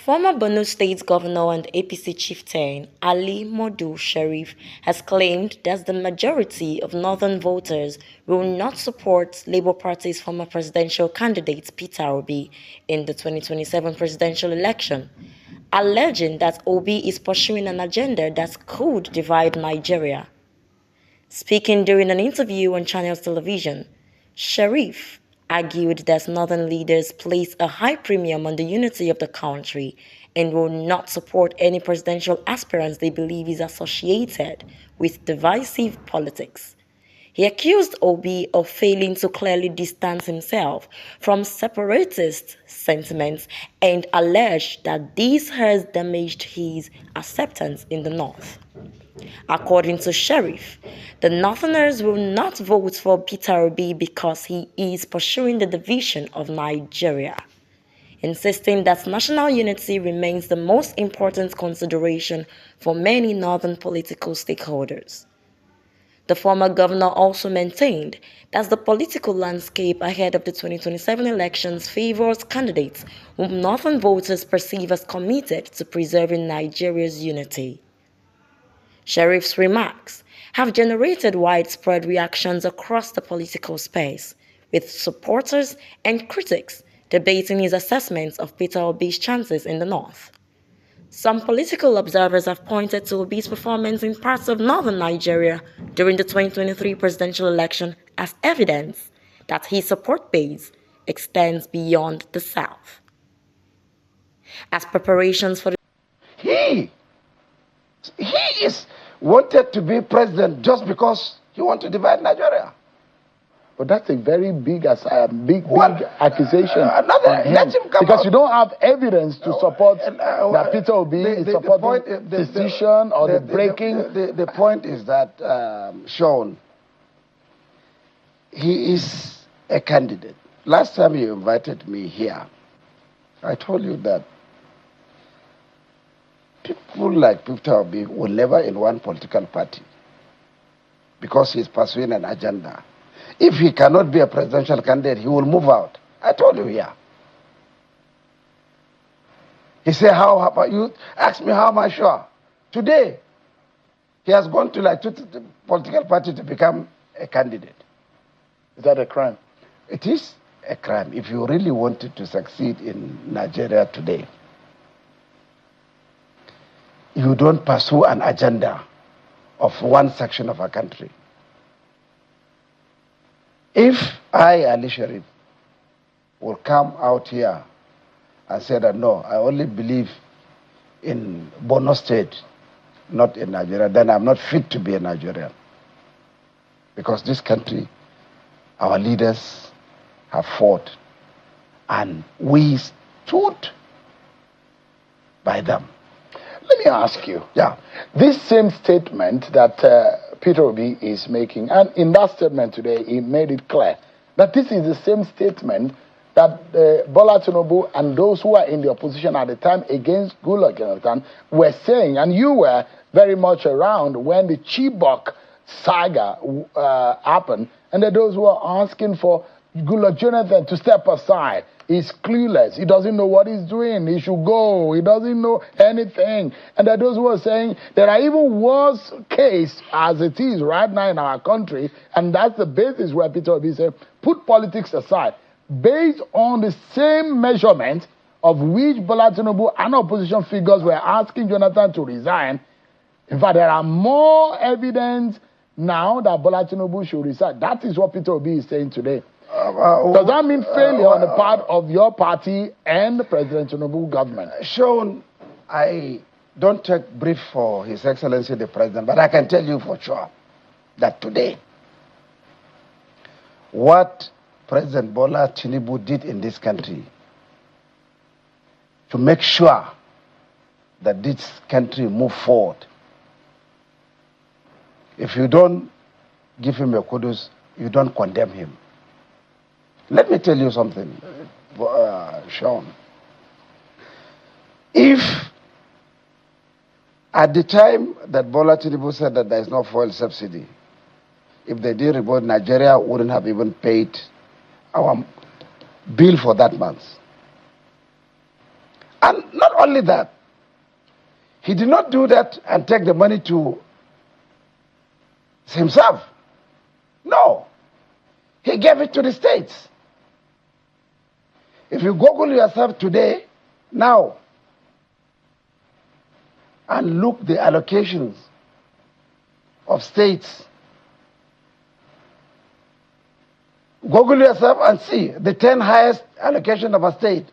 Former Borno State Governor and APC chieftain Ali Modu Sheriff has claimed that the majority of northern voters will not support Labour Party's former presidential candidate Peter Obi in the 2027 presidential election, alleging that Obi is pursuing an agenda that could divide Nigeria. Speaking during an interview on Channels Television, Sherif argued that northern leaders place a high premium on the unity of the country and will not support any presidential aspirants they believe is associated with divisive politics. He accused Obi of failing to clearly distance himself from separatist sentiments and alleged that this has damaged his acceptance in the north. According to Sherif, the Northerners will not vote for Peter Obi because he is pursuing the division of Nigeria, insisting that national unity remains the most important consideration for many northern political stakeholders. The former governor also maintained that the political landscape ahead of the 2027 elections favors candidates whom northern voters perceive as committed to preserving Nigeria's unity. Sherif's remarks have generated widespread reactions across the political space, with supporters and critics debating his assessments of Peter Obi's chances in the north. Some political observers have pointed to Obi's performance in parts of northern Nigeria during the 2023 presidential election as evidence that his support base extends beyond the south. As preparations for the He is wanted to be president just because he wants to divide Nigeria. But that's a very big accusation. Let him come because out. You don't have evidence to support that Peter Obi is supporting secession or the breaking. The point is that, Sean, he is a candidate. Last time you invited me here, I told you that people like Peter Obi will never in one political party because he's pursuing an agenda. If he cannot be a presidential candidate, he will move out. I told you here. He said, how about you? Ask me how am I sure? Today, he has gone to like two political party to become a candidate. Is that a crime? It is a crime if you really wanted to succeed in Nigeria today. You don't pursue an agenda of one section of a country. If I, Ali Sherif, will come out here and say that no, I only believe in Borno State, not in Nigeria, then I'm not fit to be a Nigerian. Because this country, our leaders have fought and we stood by them. Let me ask you. Yeah. This same statement that Peter Obi is making, and in that statement today, he made it clear that this is the same statement that Bola Tinubu and those who are in the opposition at the time against Goodluck Jonathan were saying, and you were very much around when the Chibok saga happened, and that those who are asking for Goodluck Jonathan to step aside. He's clueless. He doesn't know what he's doing. He should go. He doesn't know anything. And there are those who are saying there are even worse case as it is right now in our country, and that's the basis where Peter Obi said, put politics aside. Based on the same measurement of which Bola Tinubu and opposition figures were asking Jonathan to resign, in fact, there are more evidence now that Bola Tinubu should resign. That is what Peter Obi is saying today. Does that mean failure on the part of your party and the President Tinubu government? Sean, I don't take brief for His Excellency the President, but I can tell you for sure that today, what President Bola Tinubu did in this country to make sure that this country move forward, if you don't give him your kudos, you don't condemn him. Let me tell you something, Sean. If at the time that Bola Tinubu said that there is no fuel subsidy, if they did report, Nigeria wouldn't have even paid our bill for that month. And not only that, he did not do that and take the money to himself. No. He gave it to the states. If you Google yourself today, now, and look the allocations of states, Google yourself and see the 10 highest allocation of a state.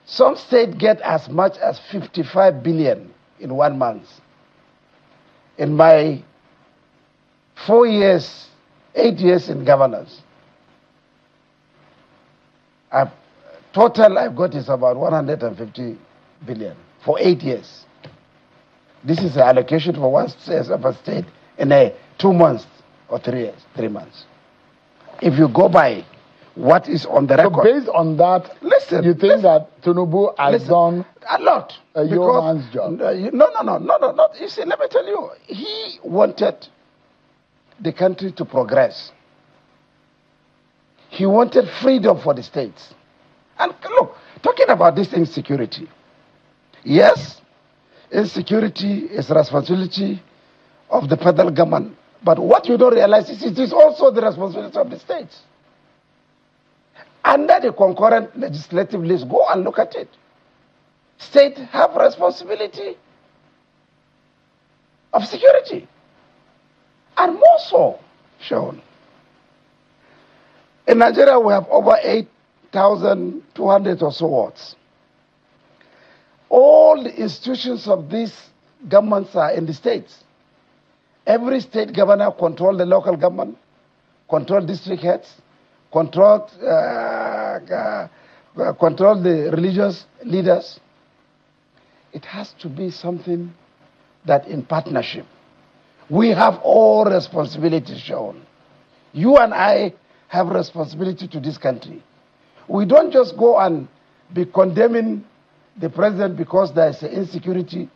Some states get as much as 55 billion in 1 month. In my 4 years, 8 years in governance, total I've got is about 150 billion for 8 years. This is the allocation for one state of a state in a 2 months or 3 years, 3 months. If you go by what is on the record. So based on that, you think that Tinubu has done a lot. A yeoman's job? No. You see, let me tell you, he wanted the country to progress. He wanted freedom for the states. And look, talking about this insecurity, yes, insecurity is the responsibility of the federal government. But what you don't realize is it is also the responsibility of the states. Under the concurrent legislative list, go and look at it. States have responsibility of security. And more so, Sean. In Nigeria, we have over 8,200 or so wards. All the institutions of these governments are in the states. Every state governor controls the local government, controls district heads, control the religious leaders. It has to be something that in partnership. We have all responsibilities shown. You and I have responsibility to this country. We don't just go and be condemning the president because there is insecurity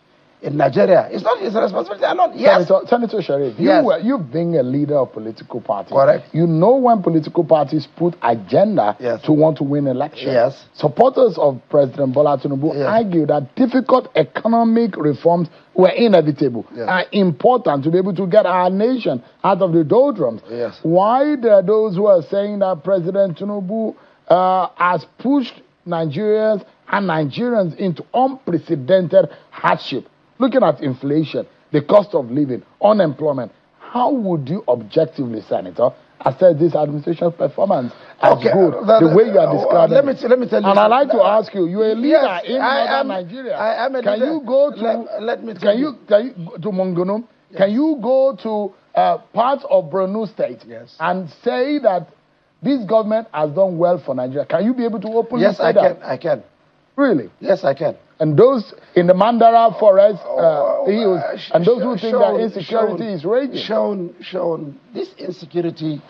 in Nigeria. It's not his responsibility alone. Yes. Senator Sherif, yes. You being a leader of political parties. Correct. You know when political parties put agenda to want to win elections. Yes. Supporters of President Bola Tinubu argue that difficult economic reforms were inevitable and important to be able to get our nation out of the doldrums. Yes. Why there are those who are saying that President Tinubu has pushed Nigerians and Nigerians into unprecedented hardship? Looking at inflation, the cost of living, unemployment, how would you objectively, Senator, assess this administration's performance as good, the way you are describing let me tell you. And I'd like to ask you, you're a leader in northern Nigeria. I am a can leader. You go to, let me tell you. Can you go to Mongono? Yes. Can you go to parts of Borno State and say that this government has done well for Nigeria? Can you be able to openly say that? Yes, I can. Really? Yes, I can. And those in the Mandara forest hills, and those who think that insecurity is raging. Sean, this insecurity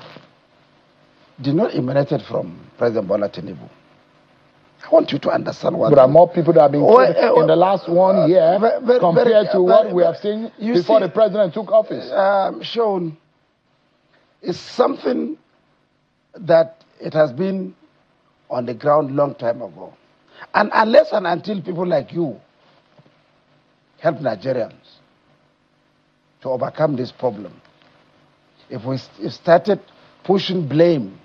did not emanate from President Bola Tinubu. I want you to understand what. There are more people that have been killed in the last 1 year compared to what we have seen before the president took office. Sean, it's something that it has been on the ground long time ago. And unless and until people like you help Nigerians to overcome this problem, if we started pushing blame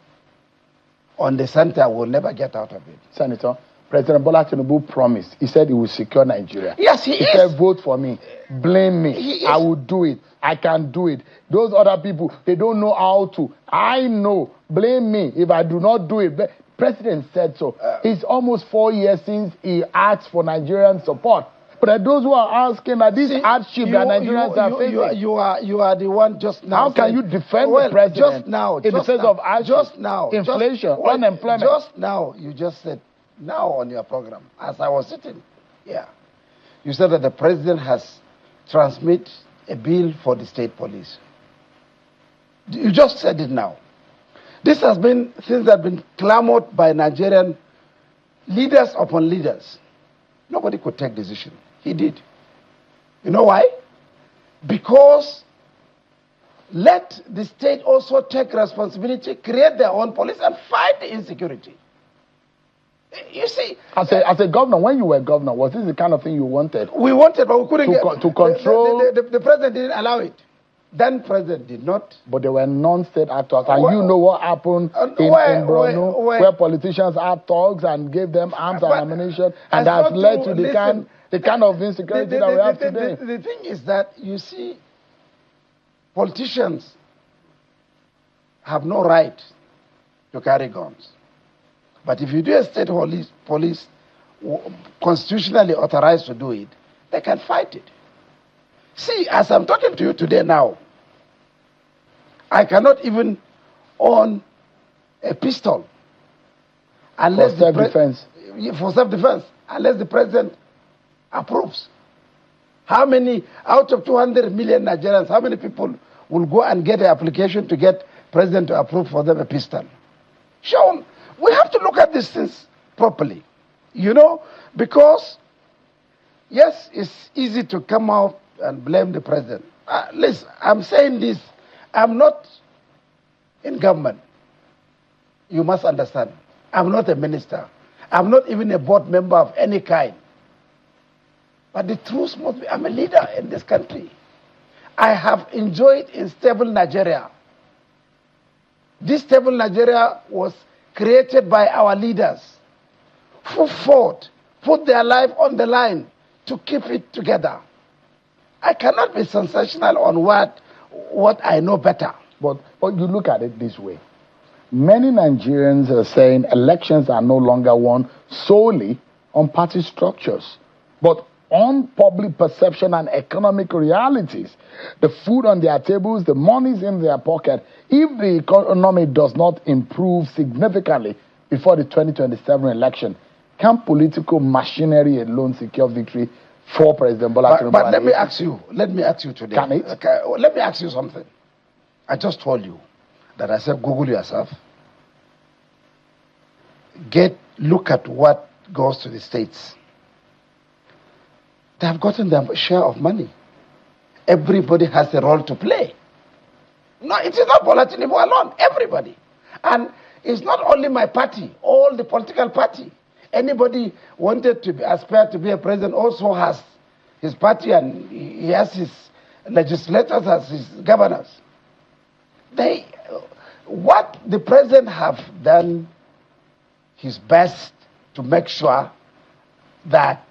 on the center, we'll never get out of it. Senator, President Bola Tinubu promised. He said he will secure Nigeria. Yes, he is. Said, vote for me. Blame me. I will do it. I can do it. Those other people, they don't know how to. I know. Blame me if I do not do it. President said so. It's almost 4 years since he asked for Nigerian support. But there are those who are asking that this hardship that Nigerians are facing. You are the one just now. How can you defend the president just now, in the face of hardship, just now, inflation, unemployment? Just now, you just said, now on your program, as I was sitting here, you said that the president has transmitted a bill for the state police. You just said it now. This has been things that have been clamored by Nigerian leaders upon leaders. Nobody could take decision. He did. You know why? Because let the state also take responsibility, create their own police, and fight the insecurity. You see, as a governor, when you were governor, was this the kind of thing you wanted? We wanted, but we couldn't to control. The president didn't allow it. Then president did not. But there were non-state actors, and you know what happened in Borno, where politicians had thugs and gave them arms and ammunition, and that led to the kind of insecurity that we have today. The thing is that, you see, politicians have no right to carry guns. But if you do a state police constitutionally authorized to do it, they can fight it. See, as I'm talking to you today now, I cannot even own a pistol unless for self-defense. For self-defense, unless the president approves. How many out of 200 million Nigerians? How many people will go and get an application to get president to approve for them a pistol? Sean, we have to look at these things properly, you know, because yes, it's easy to come out and blame the president. Listen, I'm saying this. I'm not in government. You must understand. I'm not a minister. I'm not even a board member of any kind. But the truth must be, I'm a leader in this country. I have enjoyed in stable Nigeria. This stable Nigeria was created by our leaders who fought, put their life on the line to keep it together. I cannot be sensational on what I know better. But you look at it this way. Many Nigerians are saying elections are no longer won solely on party structures, but on public perception and economic realities. The food on their tables, the money's in their pocket. If the economy does not improve significantly before the 2027 election, can political machinery alone secure victory for President Bola Tinubu? But let me ask you today. Can it? Okay, let me ask you something. I just told you that I said Google yourself. Look at what goes to the states. They have gotten their share of money. Everybody has a role to play. No, it is not Bola Tinubu alone. Everybody. And it's not only my party, all the political party. Anybody wanted to aspire to be a president also has his party, and he has his legislators as his governors. What the president have done his best to make sure that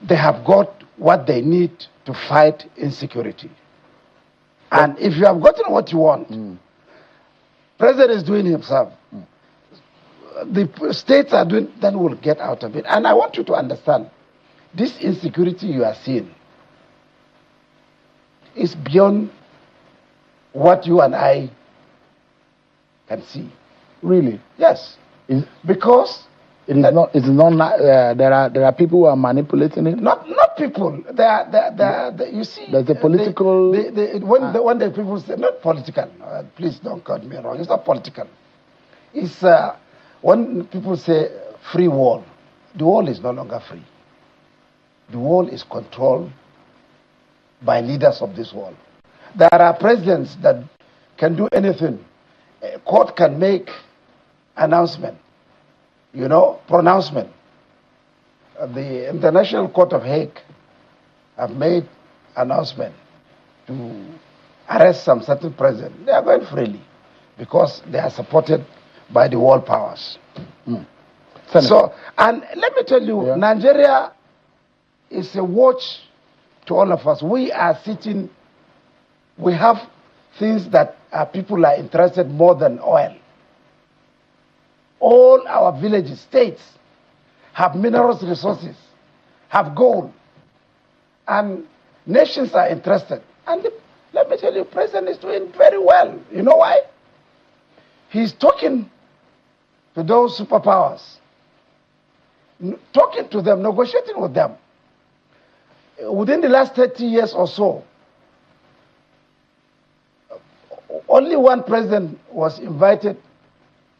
they have got what they need to fight insecurity. And if you have gotten what you want, president is doing himself. The states are doing, then we'll get out of it. And I want you to understand, this insecurity you are seeing is beyond what you and I can see. Really? Yes. Because it is not. It's not. There are people who are manipulating it. Not people. You see. There's a political. When the people say not political, please don't cut me wrong. It's not political. It's when people say free world, the world is no longer free. The world is controlled by leaders of this world. There are presidents that can do anything. A court can make announcement, pronouncement. The International Court of Hague have made announcement to arrest some certain president. They are going freely because they are supported by the world powers. So, and let me tell you, Nigeria is a watch to all of us. We are sitting, we have things that people are interested more than oil. All our villages, states, have minerals resources, have gold, and nations are interested. And let me tell you, the president is doing very well. You know why? He's talking to those superpowers, talking to them, negotiating with them. Within the last 30 years or so, only one president was invited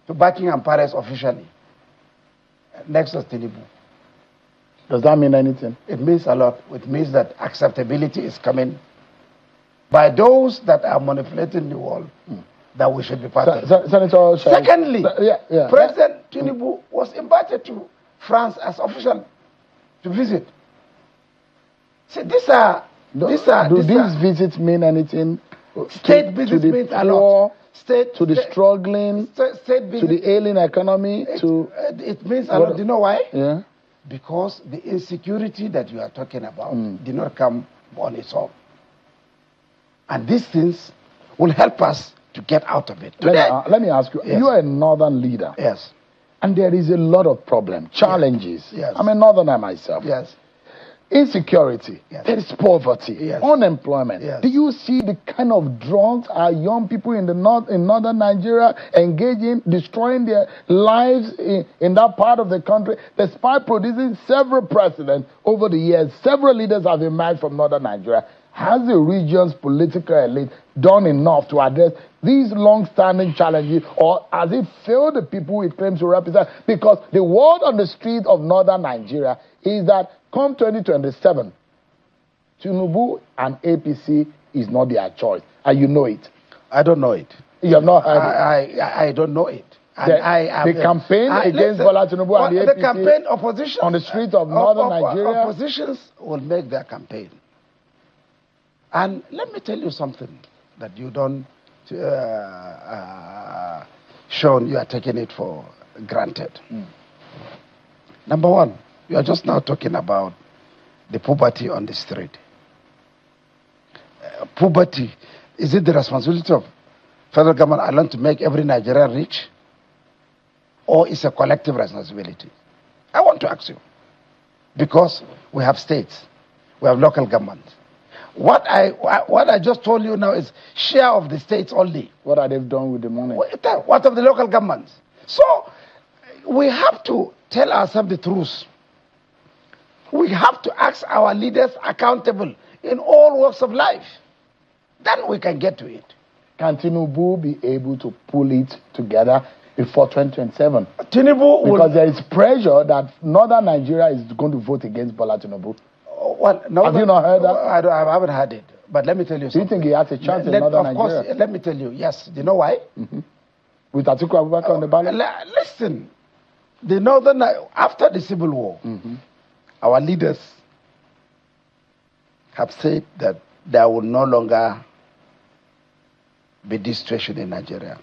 to Buckingham Palace officially. Next was Tinubu. Does that mean anything? It means a lot. It means that acceptability is coming by those that are manipulating the world, that we should be part of. Senator Sherif. Secondly, Tinubu was invited to France as official to visit. See, these visits mean anything? State visits means a lot. State to the struggling, state to the ailing economy, it means a lot. Do you know why? Yeah. Because the insecurity that you are talking about did not come on its own. And these things will help us to get out of it. Let me ask you, you are a northern leader. Yes. And there is a lot of problems, challenges. Yes. I'm a northerner myself. Yes. Insecurity, there is poverty, unemployment. Yes. Do you see the kind of drugs our young people in the northern Nigeria engage in, destroying their lives in that part of the country? Despite producing several presidents over the years, several leaders have emerged from northern Nigeria. Has the region's political elite done enough to address these long-standing challenges, or has it failed the people it claims to represent? Because the word on the street of northern Nigeria is that come 2027, Tinubu and APC is not their choice, and you know it. I don't know it. You have not heard it? I don't know it. The campaign against Bola Tinubu and the APC, the campaign opposition on the streets of northern Nigeria, oppositions will make their campaign. And let me tell you something that you don't shown you are taking it for granted. Number one, you are just now talking about the poverty on the street. Poverty, is it the responsibility of federal government alone to make every Nigerian rich? Or is it a collective responsibility? I want to ask you. Because we have states, we have local governments. What I just told you now is share of the states only. What are they done with the money? What of the local governments? So we have to tell ourselves the truth. We have to ask our leaders accountable in all walks of life. Then we can get to it. Can Tinubu be able to pull it together before 2027? Tinubu will... Because there is pressure that northern Nigeria is going to vote against Bola Tinubu. Well, no, have you not heard that? I haven't heard it. But let me tell you something. Do you think he has a chance in northern Nigeria? Of course, let me tell you, yes. Do you know why? With Atiku Abubakar on the ballot? Listen, the northern, after the Civil War, our leaders have said that there will no longer be this situation in Nigeria.